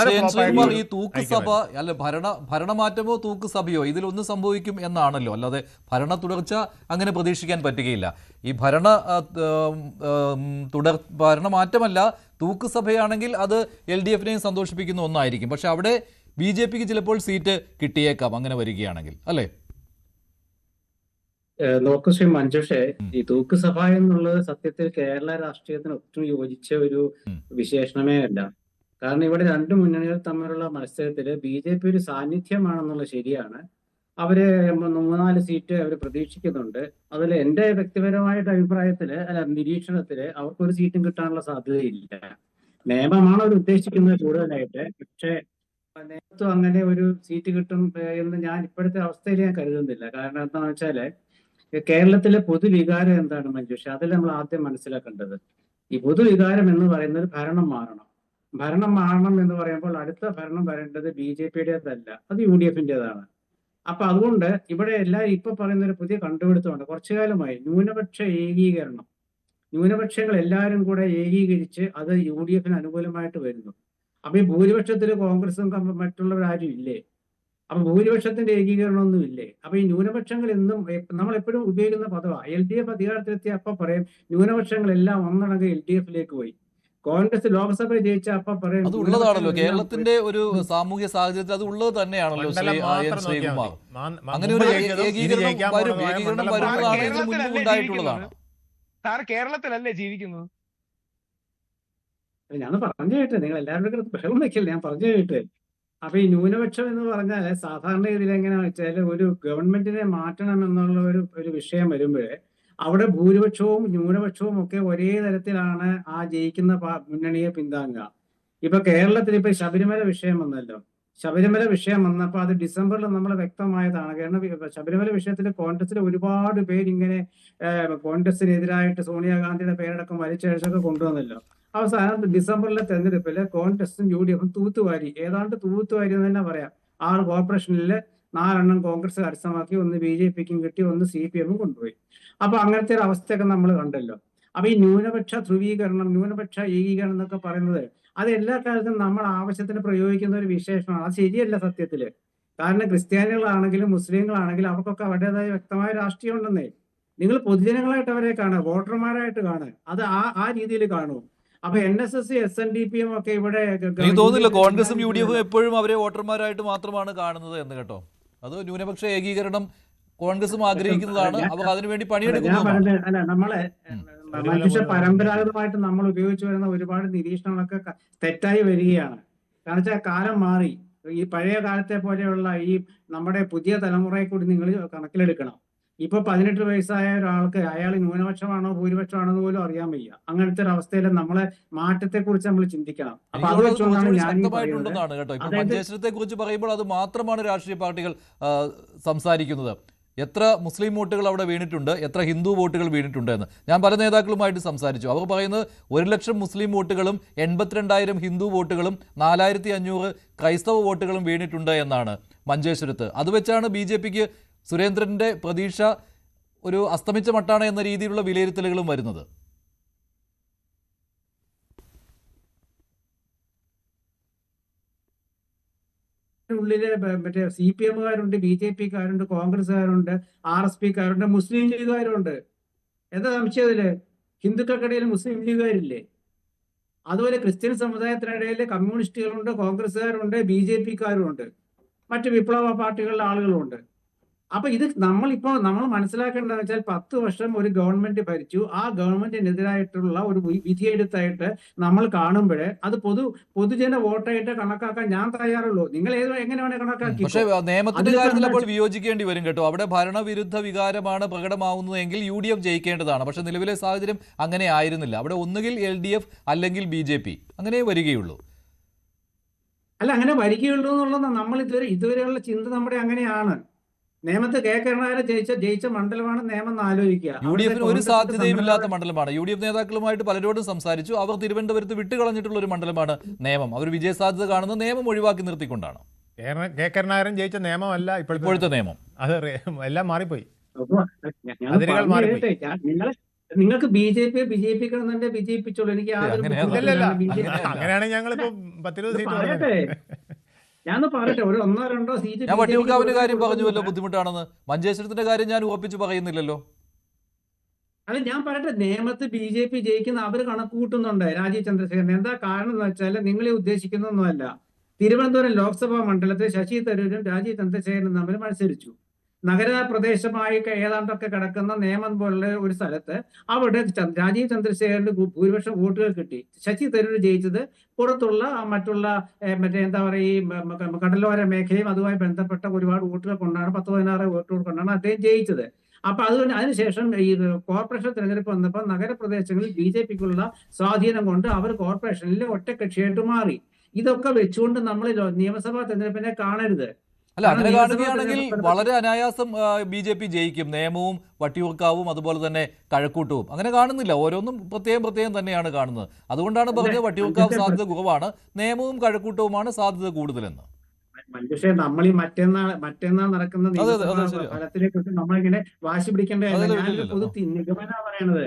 ശ്രീകുമാർ, ഈ തൂക്കുസഭ അല്ല ഭരണമാറ്റമോ തൂക്കുസഭയോ ഇതിലൊന്നും സംഭവിക്കും എന്നാണല്ലോ, അല്ലാതെ ഭരണ തുടർച്ച അങ്ങനെ പ്രതീക്ഷിക്കാൻ പറ്റുകയില്ല. ഈ ഭരണമാറ്റമല്ല, തൂക്കുസഭയാണെങ്കിൽ അത് LDFനെയും സന്തോഷിപ്പിക്കുന്ന ഒന്നായിരിക്കും. പക്ഷെ അവിടെ BJPക്ക് ചിലപ്പോൾ സീറ്റ് കിട്ടിയേക്കാം അങ്ങനെ വരികയാണെങ്കിൽ, അല്ലേ? നോക്കൂ ശ്രീ മഞ്ജുഷേ, ഈ തൂക്കുസഭ എന്നുള്ളത് സത്യത്തിൽ കേരള രാഷ്ട്രീയത്തിന് ഒട്ടും യോജിച്ച ഒരു വിശേഷണമേ അല്ല. കാരണം ഇവിടെ രണ്ട് മുന്നണികൾ തമ്മിലുള്ള മത്സരത്തില് BJP ഒരു സാന്നിധ്യമാണെന്നുള്ളത് ശരിയാണ്. അവര് 3-4 സീറ്റ് അവർ പ്രതീക്ഷിക്കുന്നുണ്ട്. അതിൽ എന്റെ വ്യക്തിപരമായിട്ട് അഭിപ്രായത്തില് നിരീക്ഷണത്തില് അവർക്കൊരു സീറ്റും കിട്ടാനുള്ള സാധ്യതയില്ല. നിയമമാണ് അവർ ഉദ്ദേശിക്കുന്നത് കൂടുതലായിട്ട്. പക്ഷേ നേതൃത്വം അങ്ങനെ ഒരു സീറ്റ് കിട്ടും എന്ന് ഞാൻ ഇപ്പോഴത്തെ അവസ്ഥയിൽ ഞാൻ കരുതുന്നില്ല. കാരണം എന്താണെന്ന് വെച്ചാല് കേരളത്തിലെ പൊതുവികാരം എന്താണ് മഞ്ജുഷ, അതിൽ നമ്മൾ ആദ്യം മനസ്സിലാക്കേണ്ടത് ഈ പൊതുവികാരം എന്ന് പറയുന്നത് ഭരണം മാറണം. ഭരണം മാറണം എന്ന് പറയുമ്പോൾ അടുത്ത ഭരണം വരേണ്ടത് BJPയുടേതല്ല, അത് UDFന്റേതാണ്. അപ്പൊ അതുകൊണ്ട് ഇവിടെ എല്ലാവരും ഇപ്പൊ പറയുന്ന ഒരു പുതിയ കണ്ടുപിടുത്തമുണ്ട്. കുറച്ചു കാലമായി ന്യൂനപക്ഷ ഏകീകരണം, ന്യൂനപക്ഷങ്ങൾ എല്ലാവരും കൂടെ ഏകീകരിച്ച് അത് UDFന് അനുകൂലമായിട്ട് വരുന്നു. അപ്പൊ ഈ ഭൂരിപക്ഷത്തിൽ കോൺഗ്രസും മറ്റുള്ളവരാരും ഇല്ലേ? അപ്പൊ ഭൂരിപക്ഷത്തിന്റെ ഏകീകരണമൊന്നും ഇല്ലേ? അപ്പൊ ഈ ന്യൂനപക്ഷങ്ങൾ എന്നും നമ്മൾ എപ്പോഴും ഉപയോഗിക്കുന്ന പദമാണ്. LDF അധികാരത്തിലെത്തിയ അപ്പൊ പറയും ന്യൂനപക്ഷങ്ങളെല്ലാം ഒന്നടങ്കം LDFിലേക്ക് പോയി. കോൺഗ്രസ് ലോക്സഭയിൽ ജയിച്ച അപ്പൊ പറയും. അത് ഉള്ളതാണല്ലോ കേരളത്തിന്റെ ഒരു സാമൂഹ്യ സാഹചര്യത്തിൽ, അത് ഉള്ളത് തന്നെയാണല്ലോ ശ്രീകുമാർ. അങ്ങനെ ഒരു ഏകീകരണം ഉണ്ടായിട്ടുള്ളതാണ്. കേരളത്തിലല്ലേ ജീവിക്കുന്നത്? ഞാൻ പറഞ്ഞു കേട്ടെ, നിങ്ങൾ എല്ലാവരുടെ ബഹളം വെക്കില്ല, ഞാൻ പറഞ്ഞു കേട്ടെ. അപ്പൊ ഈ ന്യൂനപക്ഷം എന്ന് പറഞ്ഞാൽ സാധാരണ ഇതിൽ എങ്ങനെയാ വെച്ചാൽ ഒരു ഗവൺമെന്റിനെ മാറ്റണം എന്നുള്ള ഒരു വിഷയം വരുമ്പോഴേ അവിടെ ഭൂരിപക്ഷവും ന്യൂനപക്ഷവും ഒക്കെ ഒരേ തരത്തിലാണ് ആ ജയിക്കുന്ന മുന്നണിയെ പിന്താങ്ങുക. ഇപ്പൊ കേരളത്തിൽ ഇപ്പൊ ശബരിമല വിഷയം വന്നല്ലോ. ശബരിമല വിഷയം വന്നപ്പോൾ അത് ഡിസംബറിൽ നമ്മൾ വ്യക്തമായതാണ്. കാരണം ശബരിമല വിഷയത്തിൽ കോൺഗ്രസിൽ ഒരുപാട് പേരിങ്ങനെ കോൺഗ്രസിനെതിരായിട്ട് സോണിയാഗാന്ധിയുടെ പേരടക്കം വലിച്ചഴിച്ചൊക്കെ കൊണ്ടുവന്നല്ലോ. അവസാനം ഡിസംബറിലെ തെരഞ്ഞെടുപ്പില് കോൺഗ്രസും UDFും തൂത്തുവാരി, ഏതാണ്ട് തൂത്തുവാരി എന്ന് തന്നെ പറയാം. 6 കോർപ്പറേഷനിൽ 4 കോൺഗ്രസ് കരസ്ഥമാക്കി, 1 BJPക്കും കിട്ടി, 1 CPM കൊണ്ടുപോയി. അപ്പൊ അങ്ങനത്തെ ഒരു അവസ്ഥയൊക്കെ നമ്മൾ കണ്ടല്ലോ. അപ്പൊ ഈ ന്യൂനപക്ഷ ധ്രുവീകരണം, ന്യൂനപക്ഷ ഏകീകരണം എന്നൊക്കെ പറയുന്നത് അത് എല്ലാ കാലത്തും നമ്മൾ ആവശ്യത്തിന് പ്രയോഗിക്കുന്ന ഒരു വിശേഷണമാണ്. അത് ശരിയല്ല സത്യത്തില്. കാരണം ക്രിസ്ത്യാനികളാണെങ്കിലും മുസ്ലിങ്ങളാണെങ്കിലും അവർക്കൊക്കെ അവരുടേതായ വ്യക്തമായ രാഷ്ട്രീയം ഉണ്ടെന്നേ. നിങ്ങൾ പൊതുജനങ്ങളായിട്ട് അവരെ കാണുക, വോട്ടർമാരായിട്ട് കാണുക, അത് ആ രീതിയിൽ കാണൂ. അപ്പൊ NSS SNDPയും ഒക്കെ ഇവിടെ തോന്നില്ല കോൺഗ്രസും UDFും എപ്പോഴും അവരെ വോട്ടർമാരായിട്ട് മാത്രമാണ് കാണുന്നത് എന്ന് കേട്ടോ. അത് ന്യൂനപക്ഷ ഏകീകരണം കോൺഗ്രസും ആഗ്രഹിക്കുന്നതാണ്, അവർ അതിനുവേണ്ടി പണിയെടുക്കുന്നു. അല്ല, നമ്മളെ മനുഷ്യ പരമ്പരാഗതമായിട്ട് നമ്മൾ ഉപയോഗിച്ചു വരുന്ന ഒരുപാട് നിരീക്ഷണങ്ങളൊക്കെ തെറ്റായി വരികയാണ്. കാരണം വെച്ചാൽ കാലം മാറി. ഈ പഴയ കാലത്തെ പോലെയുള്ള ഈ നമ്മുടെ പുതിയ തലമുറയെ കൂടി നിങ്ങൾ കണക്കിലെടുക്കണം. ഇപ്പൊ 18 വയസ്സായ ഒരാൾക്ക് അയാൾ ന്യൂനപക്ഷമാണോ ഭൂരിപക്ഷമാണോ എന്ന് പോലും അറിയാൻ വയ്യ. അങ്ങനത്തെ ഒരു അവസ്ഥയിൽ നമ്മളെ മാറ്റത്തെ കുറിച്ച് നമ്മൾ ചിന്തിക്കണം. ശക്തമായിട്ടുണ്ടെന്നാണ് കേട്ടോ. ഇപ്പൊ മഞ്ചേശ്വരത്തെ കുറിച്ച് പറയുമ്പോൾ അത് മാത്രമാണ് രാഷ്ട്രീയ പാർട്ടികൾ സംസാരിക്കുന്നത്. എത്ര മുസ്ലിം വോട്ടുകൾ അവിടെ വീണിട്ടുണ്ട്, എത്ര ഹിന്ദു വോട്ടുകൾ വീണിട്ടുണ്ട് എന്ന് ഞാൻ പല നേതാക്കളുമായിട്ട് സംസാരിച്ചു. അവർ പറയുന്നത് 1 ലക്ഷം മുസ്ലിം വോട്ടുകളും 82,000 ഹിന്ദു വോട്ടുകളും 4,500 ക്രൈസ്തവ വോട്ടുകളും വീണിട്ടുണ്ട് എന്നാണ് മഞ്ചേശ്വരത്ത്. അത് വെച്ചാണ് BJPക്ക് സുരേന്ദ്രന്റെ പ്രതീക്ഷ ഒരു അസ്തമിച്ച മട്ടാണ് എന്ന രീതിയിലുള്ള വിലയിരുത്തലുകളും വരുന്നത്. ഉള്ളില് മറ്റേ CPMകാരുണ്ട്, BJPക്കാരുണ്ട്, കോൺഗ്രസ്സുകാരുണ്ട്, RSPക്കാരുണ്ട്, മുസ്ലിം ലീഗുകാരുണ്ട്. എന്താ സംശയത്തില്? ഹിന്ദുക്കൾക്കിടയിൽ മുസ്ലിം ലീഗുകാരില്ലേ? അതുപോലെ ക്രിസ്ത്യൻ സമുദായത്തിനിടയിൽ കമ്മ്യൂണിസ്റ്റുകളുണ്ട്, കോൺഗ്രസ്സുകാരുണ്ട്, BJPക്കാരുണ്ട്, മറ്റു വിപ്ലവ പാർട്ടികളുടെ ആളുകളുണ്ട്. അപ്പൊ ഇത് നമ്മൾ മനസ്സിലാക്കേണ്ടതെന്ന് വെച്ചാൽ 10 വർഷം ഒരു ഗവൺമെന്റ് ഭരിച്ചു. ആ ഗവൺമെന്റിനെതിരായിട്ടുള്ള ഒരു വിധിയെടുത്തായിട്ട് നമ്മൾ കാണുമ്പോഴേ അത് പൊതുജന വോട്ടായിട്ട് കണക്കാക്കാൻ ഞാൻ തയ്യാറുള്ളൂ. നിങ്ങൾ എങ്ങനെ വേണേ കണക്കാക്കി. പക്ഷേ നിയമത്തിന്റെ കാര്യത്തിൽ അപ്പോൾ വിയോജിക്കേണ്ടി വരും കേട്ടോ. അവിടെ ഭരണവിരുദ്ധ വികാരമാണ് പ്രകടമാവുന്നതെങ്കിൽ UDF ജയിക്കേണ്ടതാണ്. പക്ഷെ നിലവിലെ സാഹചര്യം അങ്ങനെ ആയിരുന്നില്ല. അവിടെ ഒന്നുകിൽ LDF അല്ലെങ്കിൽ BJP അങ്ങനെ വരികയുള്ളൂ. അല്ല, അങ്ങനെ വരികയുള്ളൂ എന്നുള്ളത് നമ്മൾ ഇതുവരെയുള്ള ചിന്ത നമ്മുടെ അങ്ങനെയാണ്. നിയമത്ത് കരുണാകരൻ ജയിച്ച മണ്ഡലമാണ് നിയമം എന്ന് ആലോചിക്കുക. UDFന് ഒരു സാധ്യതയും ഇല്ലാത്ത മണ്ഡലമാണ്. UDF നേതാക്കളുമായിട്ട് പലരോടും സംസാരിച്ചു. അവർ തിരുവനന്തപുരത്ത് വിട്ടുകളഞ്ഞിട്ടുള്ള ഒരു മണ്ഡലമാണ് നിയമം. അവർ വിജയ സാധ്യത കാണുന്ന നിയമം ഒഴിവാക്കി നിർത്തിക്കൊണ്ടാണ്. കരുണാകരൻ ജയിച്ച നിയമമല്ല ഇപ്പോഴത്തെ നിയമം. അത് എല്ലാം മാറിപ്പോയി. നിങ്ങൾക്ക് ബി ജെ പിക്ക് വിജയിപ്പിച്ചോളൂ. എനിക്ക് യാതൊരു അങ്ങനെയാണ്. ഇല്ലല്ല ബുദ്ധിമുട്ടില്ല. അങ്ങനെയാണെങ്കിൽ ഞങ്ങളിപ്പോ 10-20 സീറ്റ് പറയട്ടെ, ഞാനൊന്ന് പറയട്ടെ. ഒരു 1-2 സീറ്റ് ഞാൻ വട്ടിയൂർക്കാവിന്റെ കാര്യം പറഞ്ഞുവല്ലോ ബുദ്ധിമുട്ടാണെന്ന്. മഞ്ചേശ്വരത്തിന്റെ കാര്യം ഞാൻ ഉറപ്പിച്ച് പറയുന്നില്ലല്ലോ. അല്ല, ഞാൻ പറയട്ടെ, നേമത്ത് BJP ജയിക്കുന്ന അവർ കണക്ക് കൂട്ടുന്നുണ്ട്. രാജീവ് ചന്ദ്രശേഖരൻ എന്താ കാരണം എന്ന് വെച്ചാൽ നിങ്ങളെ ഉദ്ദേശിക്കുന്നൊന്നുമല്ല. തിരുവനന്തപുരം ലോക്സഭാ മണ്ഡലത്തിൽ ശശി തരൂരും രാജീവ് ചന്ദ്രശേഖരനും തമ്മിൽ മത്സരിച്ചു. നഗരപ്രദേശമായി ഏതാണ്ടൊക്കെ കിടക്കുന്ന നേമം പോലുള്ള ഒരു സ്ഥലത്ത് അവിടെ രാജീവ് ചന്ദ്രശേഖരന് ഭൂരിപക്ഷം വോട്ടുകൾ കിട്ടി. ശശി തരൂർ ജയിച്ചത് പുറത്തുള്ള മറ്റുള്ള എന്താ പറയുക, കടലോര മേഖലയും അതുമായി ബന്ധപ്പെട്ട ഒരുപാട് വോട്ടുകൾ കൊണ്ടാണ്, 10-16 വോട്ടുകൾ കൊണ്ടാണ് അദ്ദേഹം ജയിച്ചത്. അപ്പൊ അതുകൊണ്ട് അതിനുശേഷം ഈ കോർപ്പറേഷൻ തെരഞ്ഞെടുപ്പ് വന്നപ്പോൾ നഗരപ്രദേശങ്ങളിൽ BJPക്കുള്ള സ്വാധീനം കൊണ്ട് അവർ കോർപ്പറേഷനിൽ ഒറ്റക്കക്ഷിയായിട്ട് മാറി. ഇതൊക്കെ വെച്ചുകൊണ്ട് നമ്മൾ നിയമസഭാ തെരഞ്ഞെടുപ്പിനെ കാണരുത്. അല്ല, അങ്ങനെ കാണുകയാണെങ്കിൽ വളരെ അനായാസം BJP ജയിക്കും. നേമവും വട്ടിയൂർക്കാവും അതുപോലെ തന്നെ കഴക്കൂട്ടവും അങ്ങനെ കാണുന്നില്ല. ഓരോന്നും പ്രത്യേകം തന്നെയാണ് കാണുന്നത്. അതുകൊണ്ടാണ് പറഞ്ഞത് വട്ടിയൂർക്കാവ് സാധ്യത കുറവാണ്, നേമവും കഴക്കൂട്ടവുമാണ് സാധ്യത കൂടുതലെന്ന്. പക്ഷേ നമ്മൾ ഈ മറ്റന്നാൾ നടക്കുന്ന ഫലത്തിലേക്ക് നമ്മളിങ്ങനെ വാശി പിടിക്കേണ്ടതല്ല. ഞാനൊരു പൊതു നിഗമനമാണ് പറയണത്.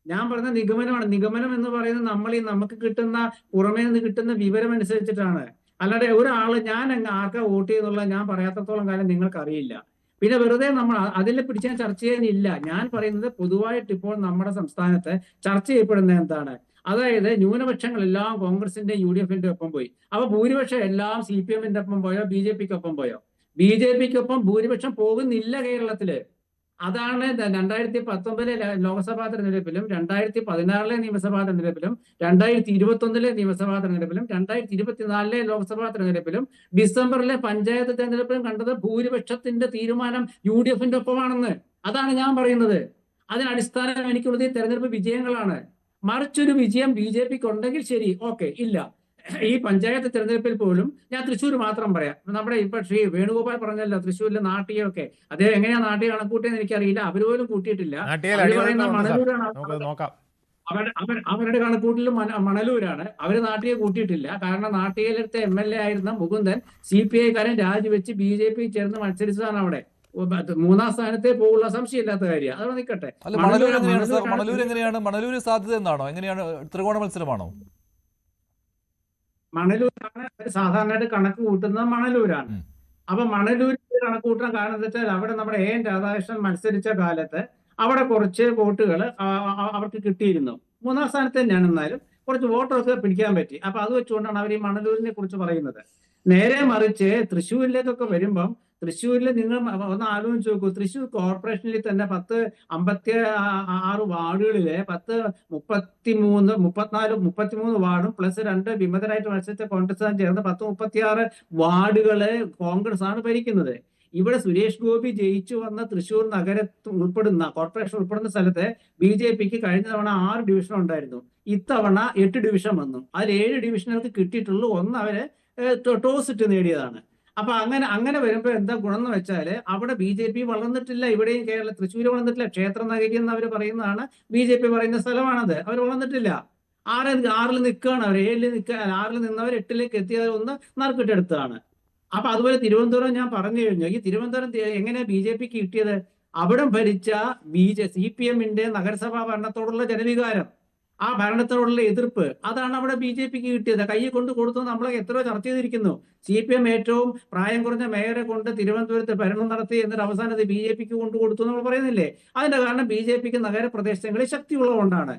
ഞാൻ പറഞ്ഞ നിഗമനമാണ്. നിഗമനം എന്ന് പറയുന്നത് നമുക്ക് കിട്ടുന്ന പുറമേ നിന്ന് കിട്ടുന്ന വിവരം അനുസരിച്ചിട്ടാണ്. അല്ലാതെ ഒരാള് ഞാൻ ആർക്കാ വോട്ട് ചെയ്യുന്നുള്ള ഞാൻ പറയാത്തത്തോളം കാലം നിങ്ങൾക്ക് അറിയില്ല. പിന്നെ വെറുതെ നമ്മൾ അതിൽ പിടിച്ചാൽ ചർച്ച ചെയ്യാനില്ല. ഞാൻ പറയുന്നത് പൊതുവായിട്ട് ഇപ്പോൾ നമ്മുടെ സംസ്ഥാനത്ത് ചർച്ച ചെയ്യപ്പെടുന്ന എന്താണ്, അതായത് ന്യൂനപക്ഷങ്ങളെല്ലാം കോൺഗ്രസിന്റെ UDFന്റെ ഒപ്പം പോയി. അപ്പൊ ഭൂരിപക്ഷം എല്ലാം CPMന്റെ ഒപ്പം പോയോ BJPക്കൊപ്പം പോയോ? BJPക്കൊപ്പം ഭൂരിപക്ഷം പോകുന്നില്ല കേരളത്തില്. അതാണ് 2019 ലോക്സഭാ തെരഞ്ഞെടുപ്പിലും 2016 നിയമസഭാ തെരഞ്ഞെടുപ്പിലും 2021 നിയമസഭാ തെരഞ്ഞെടുപ്പിലും 2024 ലോക്സഭാ തെരഞ്ഞെടുപ്പിലും ഡിസംബറിലെ പഞ്ചായത്ത് തെരഞ്ഞെടുപ്പിലും കണ്ടത് ഭൂരിപക്ഷത്തിന്റെ തീരുമാനം UDFന്റെ ഒപ്പമാണെന്ന്. അതാണ് ഞാൻ പറയുന്നത്. അതിനടിസ്ഥാനം എനിക്കുള്ളത് ഈ തെരഞ്ഞെടുപ്പ് വിജയങ്ങളാണ്. മറിച്ചൊരു വിജയം BJPക്ക് ഉണ്ടെങ്കിൽ ശരി, ഓക്കെ. ഇല്ല, ഈ പഞ്ചായത്ത് തെരഞ്ഞെടുപ്പിൽ പോലും ഞാൻ തൃശ്ശൂർ മാത്രം പറയാം. നമ്മുടെ ഇപ്പൊ ശ്രീ വേണുഗോപാൽ പറഞ്ഞല്ലോ തൃശ്ശൂരിലെ നാട്ടികയൊക്കെ, അദ്ദേഹം എങ്ങനെയാ നാട്ടിക കണക്കൂട്ടിയെന്ന് എനിക്കറിയില്ല. അവര് പോലും കൂട്ടിയിട്ടില്ല. അവര് പറയുന്ന മണലൂരാണ്, അവരുടെ കണക്കൂട്ടിൽ മണലൂരാണ്. അവര് നാട്ടിയെ കൂട്ടിയിട്ടില്ല. കാരണം നാട്ടികയിലത്തെ MLA ആയിരുന്ന മുകുന്ദൻ CPI-കാരൻ രാജിവെച്ച് BJP ചേർന്ന് മത്സരിച്ചതാണ്. അവിടെ 3-ാം സ്ഥാനത്തെ പോകുള്ള സംശയമില്ലാത്ത കാര്യം. അതവിടെ നിൽക്കട്ടെ. മണലൂർ എങ്ങനെയാണ്? മണലൂർ സാധ്യത എന്നാണോ? എങ്ങനെയാണ്? ത്രികോണ മത്സരമാണോ? മണലൂരാണ് സാധാരണയായിട്ട് കണക്ക് കൂട്ടുന്നത്. മണലൂരാണ്. അപ്പൊ മണലൂരിൽ കണക്ക് കൂട്ടാൻ കാരണം എന്താ വെച്ചാൽ അവിടെ നമ്മുടെ AN രാധാകൃഷ്ണൻ മത്സരിച്ച കാലത്ത് അവിടെ കുറച്ച് വോട്ടുകൾ അവർക്ക് കിട്ടിയിരുന്നു. 3-ാം സ്ഥാനത്ത് തന്നെയാണ്, എന്നാലും കുറച്ച് വോട്ടൊക്കെ പിടിക്കാൻ പറ്റി. അപ്പൊ അത് വെച്ചുകൊണ്ടാണ് അവർ ഈ മണലൂരിനെ കുറിച്ച് പറയുന്നത്. നേരെ മറിച്ച് തൃശ്ശൂരിലേക്കൊക്കെ വരുമ്പം തൃശ്ശൂരിൽ നിങ്ങൾ ഒന്ന് ആലോചിച്ച് നോക്കൂ. തൃശ്ശൂർ കോർപ്പറേഷനിൽ തന്നെ 56 വാർഡുകളിലെ 33 വാർഡും പ്ലസ് 2 വിമതരായിട്ട് മത്സരിച്ച കോൺഗ്രസ് ചേർന്ന് 36 വാർഡുകള് കോൺഗ്രസ് ആണ് ഭരിക്കുന്നത്. ഇവിടെ സുരേഷ് ഗോപി ജയിച്ചു വന്ന തൃശ്ശൂർ നഗരത്തിൽ ഉൾപ്പെടുന്ന കോർപ്പറേഷൻ ഉൾപ്പെടുന്ന സ്ഥലത്ത് BJPക്ക് കഴിഞ്ഞ തവണ 6 ഡിവിഷൻ ഉണ്ടായിരുന്നു. ഇത്തവണ 8 ഡിവിഷൻ വന്നു. അതിൽ 7 ഡിവിഷനുകൾക്ക് കിട്ടിയിട്ടുള്ളൂ. ഒന്ന് അവര് ടോസ് ഇട്ട് നേടിയതാണ്. അപ്പൊ അങ്ങനെ വരുമ്പോ എന്താ ഗുണം എന്ന് വെച്ചാല് അവിടെ BJP വളർന്നിട്ടില്ല. ഇവിടെയും തൃശ്ശൂര് വളർന്നിട്ടില്ല. ക്ഷേത്ര നഗരി എന്ന് അവർ പറയുന്നതാണ്, BJP പറയുന്ന സ്ഥലമാണത്. അവർ വളർന്നിട്ടില്ല. 6-ൽ നിൽക്കുകയാണ് അവർ. 7-ൽ നിൽക്കുക. 6-ൽ നിന്നവർ 8-ലേക്ക് എത്തിയത് ഒന്ന് നറുക്കിട്ടെടുത്തതാണ്. അപ്പൊ അതുപോലെ തിരുവനന്തപുരം ഞാൻ പറഞ്ഞു കഴിഞ്ഞു. ഈ തിരുവനന്തപുരം എങ്ങനെ BJPക്ക് കിട്ടിയത്? അവിടെ ഭരിച്ച CPMന്റെ നഗരസഭാ ഭരണത്തോടുള്ള ജനവികാരം, ആ ഭരണത്തോടുള്ള എതിർപ്പ്, അതാണ് അവിടെ BJPക്ക് കിട്ടിയത്. കയ്യിൽ കൊണ്ട് കൊടുത്തു. നമ്മളെ എത്രയോ ചർച്ച ചെയ്തിരിക്കുന്നു. CPM ഏറ്റവും പ്രായം കുറഞ്ഞ മേയറെ കൊണ്ട് തിരുവനന്തപുരത്ത് ഭരണം നടത്തി, എന്നിട്ട് അവസാനത്തെ BJPക്ക് കൊണ്ട് കൊടുത്തു നമ്മൾ പറയുന്നില്ലേ? അതിന്റെ കാരണം BJPക്ക് നഗരപ്രദേശങ്ങളിൽ ശക്തിയുള്ളതുകൊണ്ടാണ്.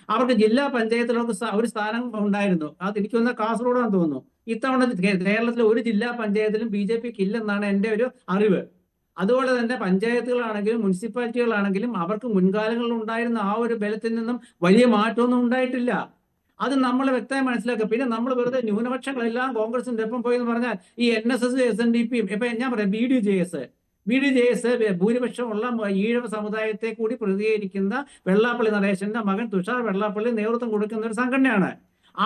അവർക്ക് ജില്ലാ പഞ്ചായത്തിലൊക്കെ ഒരു സ്ഥാനം ഉണ്ടായിരുന്നു. അത് എനിക്ക് തോന്നുന്ന കാസർഗോഡാന്ന് തോന്നുന്നു. ഇത്തവണ കേരളത്തിലെ ഒരു ജില്ലാ പഞ്ചായത്തിലും BJPക്ക് ഇല്ലെന്നാണ് എൻ്റെ ഒരു അറിവ്. അതുപോലെ തന്നെ പഞ്ചായത്തുകളാണെങ്കിലും മുനിസിപ്പാലിറ്റികളാണെങ്കിലും അവർക്ക് മുൻകാലങ്ങളിൽ ഉണ്ടായിരുന്ന ആ ഒരു ബലത്തിൽ നിന്നും വലിയ മാറ്റമൊന്നും ഉണ്ടായിട്ടില്ല. അത് നമ്മൾ വ്യക്തമായി മനസ്സിലാക്കുക. പിന്നെ നമ്മൾ വെറുതെ ന്യൂനപക്ഷങ്ങളെല്ലാം കോൺഗ്രസിന്റെ ഒപ്പം പോയി എന്ന് പറഞ്ഞാൽ ഈ NSS SNDP ഇപ്പൊ ഞാൻ പറയാം BDJS ഭൂരിപക്ഷമുള്ള ഈഴവ സമുദായത്തെ കൂടി പ്രതികരിക്കുന്ന വെള്ളാപ്പള്ളി നടേശന്റെ മകൻ തുഷാർ വെള്ളാപ്പള്ളി നേതൃത്വം കൊടുക്കുന്ന ഒരു സംഘടനയാണ്.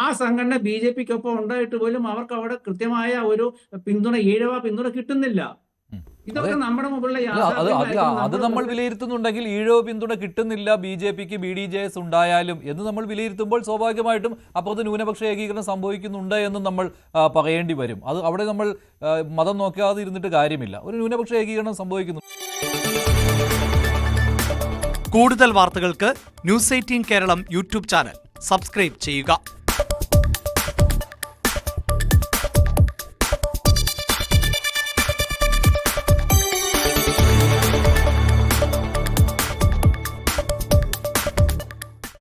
ആ സംഘടന BJPക്കൊപ്പം ഉണ്ടായിട്ട് പോലും അവർക്ക് അവിടെ കൃത്യമായ ഒരു ഈഴവ പിന്തുണ കിട്ടുന്നില്ല. ഇതൊക്കെ നമ്മുടെ മുകളിലെ അത് നമ്മൾ വിലയിരുത്തുന്നുണ്ടെങ്കിൽ ഈഴവ പിന്തുണ കിട്ടുന്നില്ല BJPക്ക് BDJS ഉണ്ടായാലും എന്ന് നമ്മൾ വിലയിരുത്തുമ്പോൾ സ്വാഭാവികമായിട്ടും അപ്പുറത്ത് ന്യൂനപക്ഷ ഏകീകരണം സംഭവിക്കുന്നുണ്ട് എന്ന് നമ്മൾ പറയേണ്ടി വരും. അത് അവിടെ നമ്മൾ മതം നോക്കാതെ ഇരുന്നിട്ട് കാര്യമില്ല. ഒരു ന്യൂനപക്ഷ ഏകീകരണം സംഭവിക്കുന്നു. കൂടുതൽ വാർത്തകൾക്ക് news 18 Keralam YouTube channel subscribe ചെയ്യുക.